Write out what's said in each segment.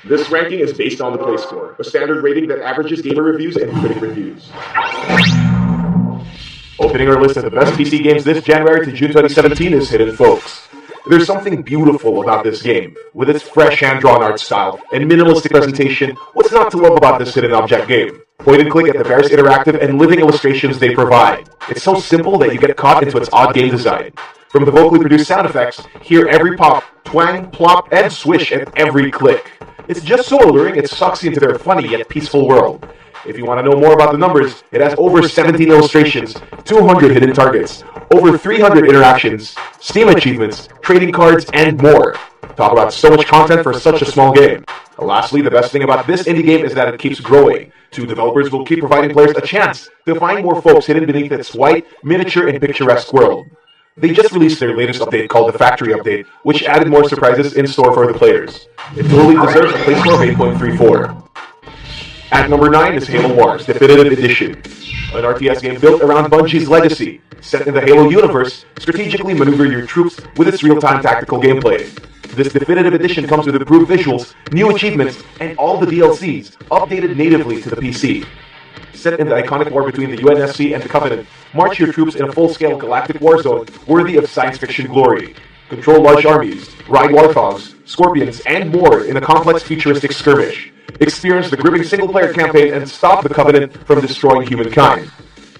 This ranking is based on the Play Score, a standard rating that averages gamer reviews and critic reviews. Opening our list of the best PC games this January to June 2017 is Hidden Folks. There's something beautiful about this game. With its fresh hand-drawn art style and minimalistic presentation, what's not to love about this hidden object game? Point and click at the various interactive and living illustrations they provide. It's so simple that you get caught into its odd game design. From the vocally produced sound effects, hear every pop, twang, plop, and swish at every click. It's just so alluring, it sucks you into their funny yet peaceful world. If you want to know more about the numbers, it has over 17 illustrations, 200 hidden targets, over 300 interactions, Steam achievements, trading cards, and more. Talk about so much content for such a small game. Lastly, the best thing about this indie game is that it keeps growing. Two developers will keep providing players a chance to find more folks hidden beneath its white, miniature, and picturesque world. They just released their latest update called the Factory Update, which added more surprises in store for the players. It totally deserves a Play Score of 8.34. At number 9 is Halo Wars Definitive Edition, an RTS game built around Bungie's legacy. Set in the Halo universe, strategically maneuver your troops with its real-time tactical gameplay. This Definitive Edition comes with improved visuals, new achievements, and all the DLCs, updated natively to the PC. Set in the iconic war between the UNSC and the Covenant, march your troops in a full-scale galactic war zone worthy of science fiction glory. Control large armies, ride warthogs, scorpions, and more in a complex futuristic skirmish. Experience the gripping single-player campaign and stop the Covenant from destroying humankind.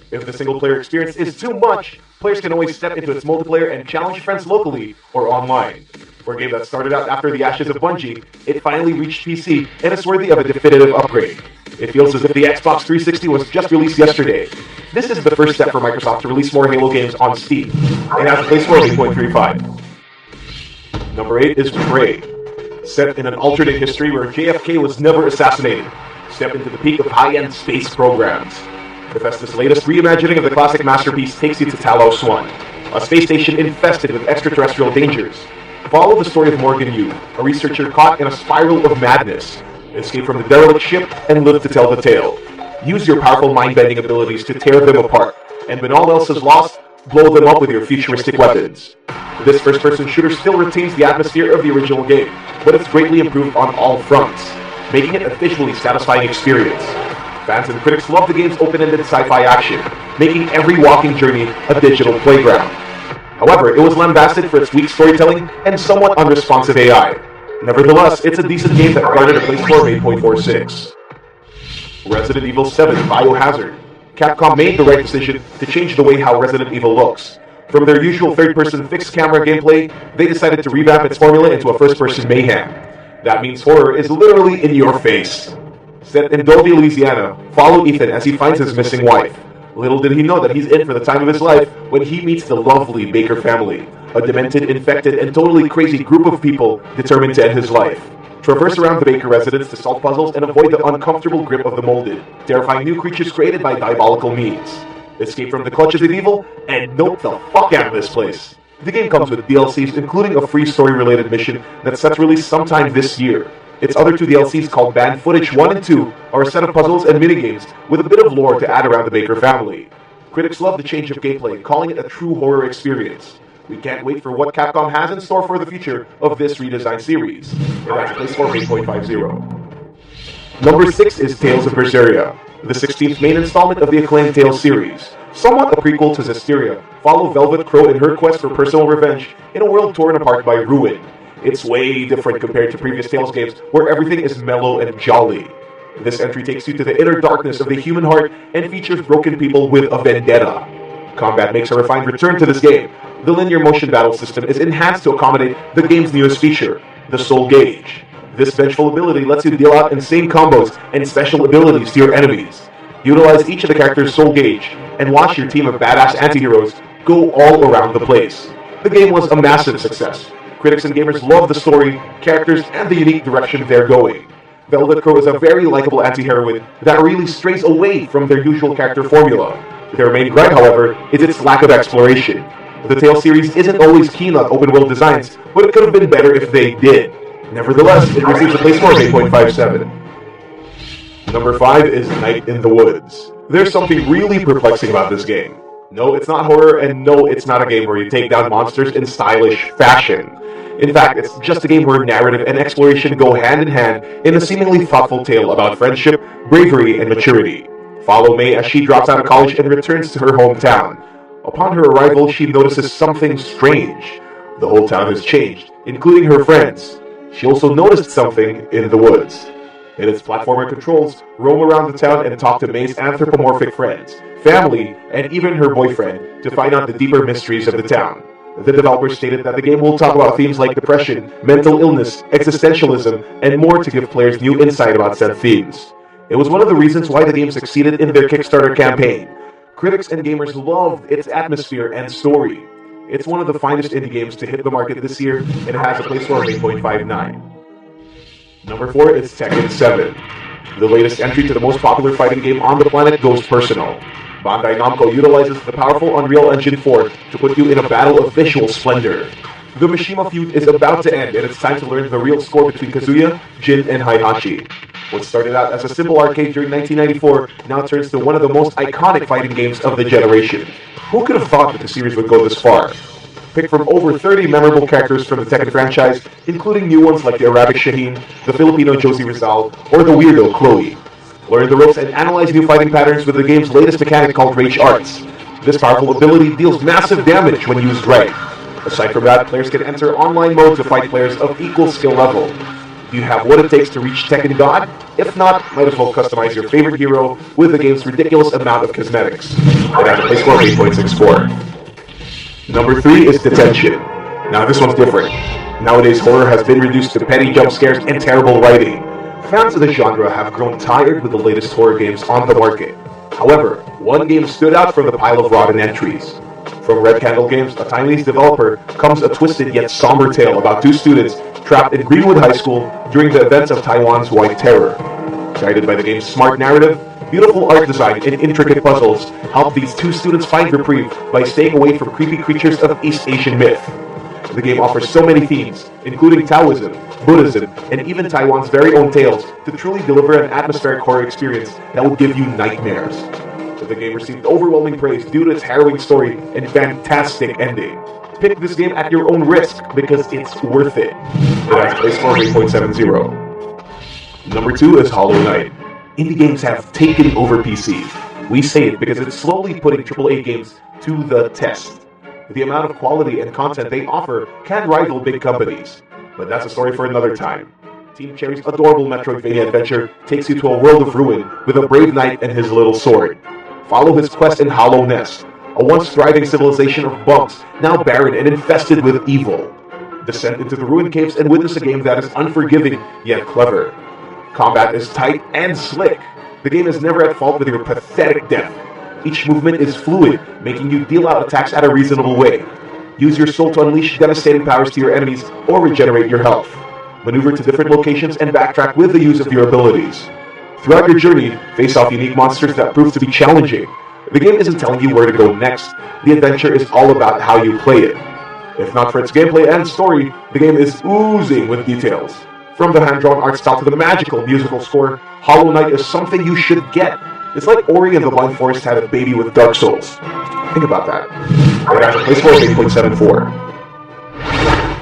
If the single-player experience is too much, players can always step into its multiplayer and challenge friends locally or online. For a game that started out after the ashes of Bungie, it finally reached PC and is worthy of a definitive upgrade. It feels as if the Xbox 360 was just released yesterday. This is the first step for Microsoft to release more Halo games on Steam. It has a Play Score of 8.35. Number 8 is Prey. Set in an alternate history where JFK was never assassinated. Step into the peak of high-end space programs. Bethesda's latest reimagining of the classic masterpiece takes you to Talos 1, a space station infested with extraterrestrial dangers. Follow the story of Morgan Yu, a researcher caught in a spiral of madness. Escape from the derelict ship and live to tell the tale. Use your powerful mind-bending abilities to tear them apart, and when all else is lost, blow them up with your futuristic weapons. This first-person shooter still retains the atmosphere of the original game, but it's greatly improved on all fronts, making it a visually satisfying experience. Fans and critics love the game's open-ended sci-fi action, making every walking journey a digital playground. However, it was lambasted for its weak storytelling and somewhat unresponsive AI. Nevertheless, it's a decent game that garnered a Play Score of 8.46. Resident Evil 7 Biohazard. Capcom made the right decision to change the way how Resident Evil looks. From their usual third-person fixed-camera gameplay, they decided to revamp its formula into a first-person mayhem. That means horror is literally in your face. Set in Dovey, Louisiana, follow Ethan as he finds his missing wife. Little did he know that he's in for the time of his life when he meets the lovely Baker family, a demented, infected, and totally crazy group of people determined to end his life. Traverse around the Baker residence to solve puzzles and avoid the uncomfortable grip of the molded, terrifying new creatures created by diabolical means. Escape from the clutches of evil, and nope the fuck out of this place. The game comes with DLCs, including a free story-related mission that's set to release sometime this year. Its other two DLCs, called Banned Footage 1 and 2, are a set of puzzles and minigames with a bit of lore to add around the Baker family. Critics love the change of gameplay, calling it a true horror experience. We can't wait for what Capcom has in store for the future of this redesigned series. It has a Play Score of 8.50. Number 6 is Tales of Berseria, the 16th main installment of the acclaimed Tales series. Somewhat a prequel to Zestiria, follow Velvet Crow in her quest for personal revenge in a world torn apart by ruin. It's way different compared to previous Tales games, where everything is mellow and jolly. This entry takes you to the inner darkness of the human heart and features broken people with a vendetta. Combat makes a refined return to this game. The linear motion battle system is enhanced to accommodate the game's newest feature, the Soul Gauge. This vengeful ability lets you deal out insane combos and special abilities to your enemies. Utilize each of the characters' Soul Gauge, and watch your team of badass anti-heroes go all around the place. The game was a massive success. Critics and gamers love the story, characters, and the unique direction they're going. Velvet Crow is a very likable anti-heroine that really strays away from their usual character formula. Their main gripe, however, is its lack of exploration. The Tales series isn't always keen on open-world designs, but it could have been better if they did. Nevertheless, it receives a Play Score of 8.57. Number 5 is Night in the Woods. There's something really perplexing about this game. No, it's not horror, and no, it's not a game where you take down monsters in stylish fashion. In fact, it's just a game where narrative and exploration go hand in hand in a seemingly thoughtful tale about friendship, bravery, and maturity. Follow May as she drops out of college and returns to her hometown. Upon her arrival, she notices something strange. The whole town has changed, including her friends. She also noticed something in the woods. In its platformer controls, roam around the town and talk to May's anthropomorphic friends, family, and even her boyfriend to find out the deeper mysteries of the town. The developers stated that the game will talk about themes like depression, mental illness, existentialism, and more to give players new insight about said themes. It was one of the reasons why the game succeeded in their Kickstarter campaign. Critics and gamers loved its atmosphere and story. It's one of the finest indie games to hit the market this year, and it has a play score of 8.59. Number 4 is Tekken 7. The latest entry to the most popular fighting game on the planet goes personal. Bandai Namco utilizes the powerful Unreal Engine 4 to put you in a battle of visual splendor. The Mishima feud is about to end, and it's time to learn the real score between Kazuya, Jin, and Heihachi. What started out as a simple arcade during 1994 now turns to one of the most iconic fighting games of the generation. Who could have thought that the series would go this far? Picked from over 30 memorable characters from the Tekken franchise, including new ones like the Arabic Shaheen, the Filipino Josie Rizal, or the weirdo Chloe. Learn the ropes and analyze new fighting patterns with the game's latest mechanic called Rage Arts. This powerful ability deals massive damage when used right. Aside from that, players can enter online mode to fight players of equal skill level. Do you have what it takes to reach Tekken God? If not, might as well customize your favorite hero with the game's ridiculous amount of cosmetics. It has a play score of 8.64. Number 3 is Detention. Now this one's different. Nowadays horror has been reduced to petty jump scares and terrible writing. Fans of the genre have grown tired with the latest horror games on the market. However, one game stood out from the pile of rotten entries. From Red Candle Games, a Taiwanese developer, comes a twisted yet somber tale about two students trapped in Greenwood High School during the events of Taiwan's White Terror. Guided by the game's smart narrative, beautiful art design, and intricate puzzles help these two students find reprieve by staying away from creepy creatures of East Asian myth. The game offers so many themes, including Taoism, Buddhism, and even Taiwan's very own tales, to truly deliver an atmospheric horror experience that will give you nightmares. The game received overwhelming praise due to its harrowing story and fantastic ending. Pick this game at your own risk because it's worth it. It has a play score of 8.70. Number 2 is Hollow Knight. Indie games have taken over PC. We say it because it's slowly putting AAA games to the test. The amount of quality and content they offer can rival big companies, but that's a story for another time. Team Cherry's adorable Metroidvania adventure takes you to a world of ruin with a brave knight and his little sword. Follow his quest in Hollow Nest, a once thriving civilization of bugs, now barren and infested with evil. Descend into the ruined caves and witness a game that is unforgiving yet clever. Combat is tight and slick. The game is never at fault with your pathetic death. Each movement is fluid, making you deal out attacks at a reasonable way. Use your soul to unleash devastating powers to your enemies or regenerate your health. Maneuver to different locations and backtrack with the use of your abilities. Throughout your journey, face off unique monsters that prove to be challenging. The game isn't telling you where to go next. The adventure is all about how you play it. If not for its gameplay and story, the game is oozing with details. From the hand-drawn art style to the magical musical score, Hollow Knight is something you should get. It's like Ori and the Blind Forest had a baby with Dark Souls. Think about that. It has a play score of 8.74.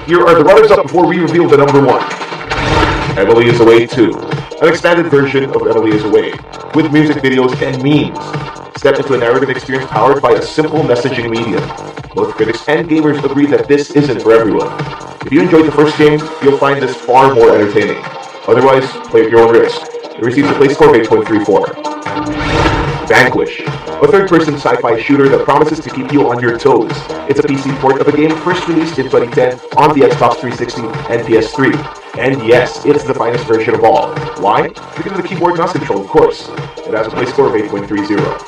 Here are the runners-up before we reveal the number 1. Emily is Away 2. An expanded version of Emily is Away, with music videos and memes. Step into a narrative experience powered by a simple messaging medium. Both critics and gamers agree that this isn't for everyone. If you enjoyed the first game, you'll find this far more entertaining. Otherwise, play at your own risk. It receives a play score of 8.34. Vanquish, a third-person sci-fi shooter that promises to keep you on your toes. It's a PC port of a game first released in 2010 on the Xbox 360 and PS3. And yes, it's the finest version of all. Why? Because of the keyboard mouse control, of course. It has a play score of 8.30.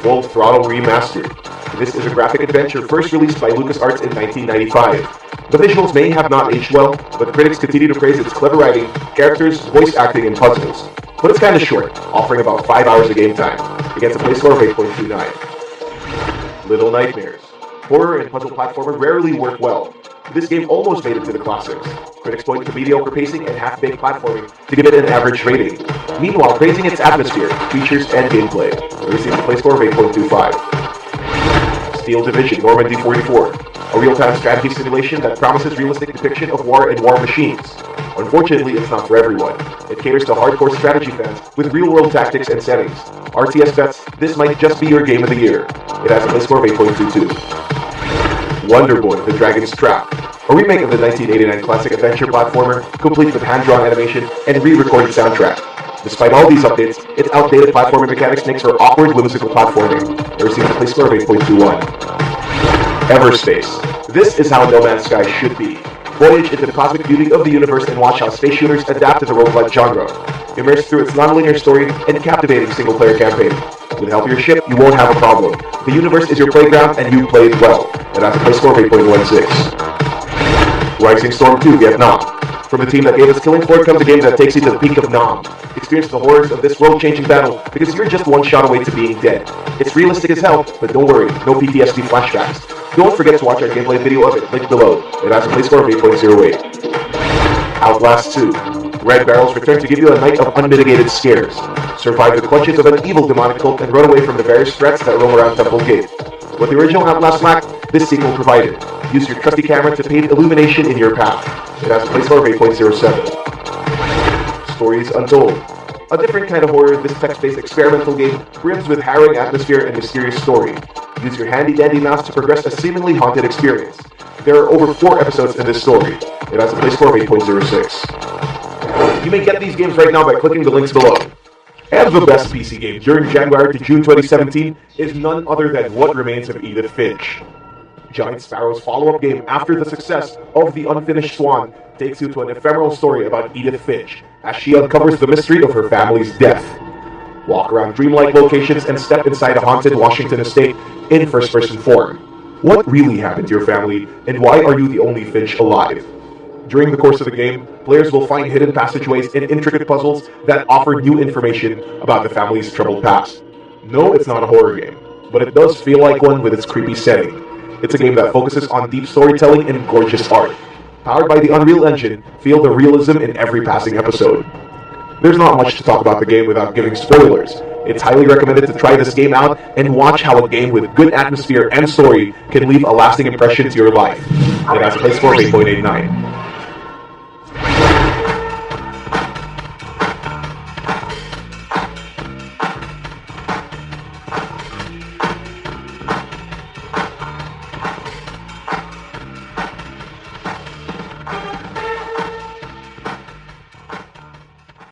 Full Throttle Remastered. This is a graphic adventure first released by LucasArts in 1995. The visuals may have not aged well, but critics continue to praise its clever writing, characters, voice acting, and puzzles. But it's kind of short, offering about 5 hours of game time. It gets a play score of 8.29. Little Nightmares. Horror and puzzle platformer rarely work well. This game almost made it to the classics. Critics point to mediocre pacing and half-baked platforming to give it an average rating. Meanwhile, praising its atmosphere, features, and gameplay. It received a play score of 8.25. Steel Division Normandy 44, a real-time strategy simulation that promises realistic depiction of war and war machines. Unfortunately, it's not for everyone. It caters to hardcore strategy fans with real-world tactics and settings. RTS bets this might just be your game of the year. It has a play score of 8.22. Wonder Boy: The Dragon's Trap, a remake of the 1989 classic adventure platformer, complete with hand-drawn animation and re-recorded soundtrack. Despite all these updates, its outdated platforming mechanics makes for awkward, whimsical platforming. It receives a play score of 8.21. Everspace. This is how No Man's Sky should be. Voyage into the cosmic beauty of the universe and watch how space shooters adapt to the roguelike genre. Immerse through its non-linear story and captivating single-player campaign. With the help of your ship, you won't have a problem. The universe is your playground and you played well. It has a play score of 8.16. Rising Storm 2 Vietnam. From the team that gave us Killing Floor comes a game that takes you to the peak of Nam. Experience the horrors of this world-changing battle because you're just one shot away to being dead. It's realistic as hell, but don't worry, no PTSD flashbacks. Don't forget to watch our gameplay video of it, linked below. It has a play score of 8.08. Outlast 2. Red Barrels return to give you a night of unmitigated scares. Survive the clutches of an evil demonic cult and run away from the various threats that roam around Temple Gate. What the original Outlast lacked, this sequel provided. Use your trusty camera to paint illumination in your path. It has a play score of 8.07. Stories Untold. A different kind of horror, this text-based experimental game brims with harrowing atmosphere and mysterious story. Use your handy-dandy mouse to progress a seemingly haunted experience. There are over 4 episodes in this story. It has a play score of 8.06. You may get these games right now by clicking the links below. And the best PC game during January to June 2017 is none other than What Remains of Edith Finch. Giant Sparrow's follow-up game after the success of The Unfinished Swan takes you to an ephemeral story about Edith Finch as she uncovers the mystery of her family's death. Walk around dreamlike locations and step inside a haunted Washington estate in first-person form. What really happened to your family, and why are you the only Finch alive? During the course of the game, players will find hidden passageways and intricate puzzles that offer new information about the family's troubled past. No, it's not a horror game, but it does feel like one with its creepy setting. It's a game that focuses on deep storytelling and gorgeous art. Powered by the Unreal Engine, feel the realism in every passing episode. There's not much to talk about the game without giving spoilers. It's highly recommended to try this game out and watch how a game with good atmosphere and story can leave a lasting impression to your life. It has a play score of 8.89.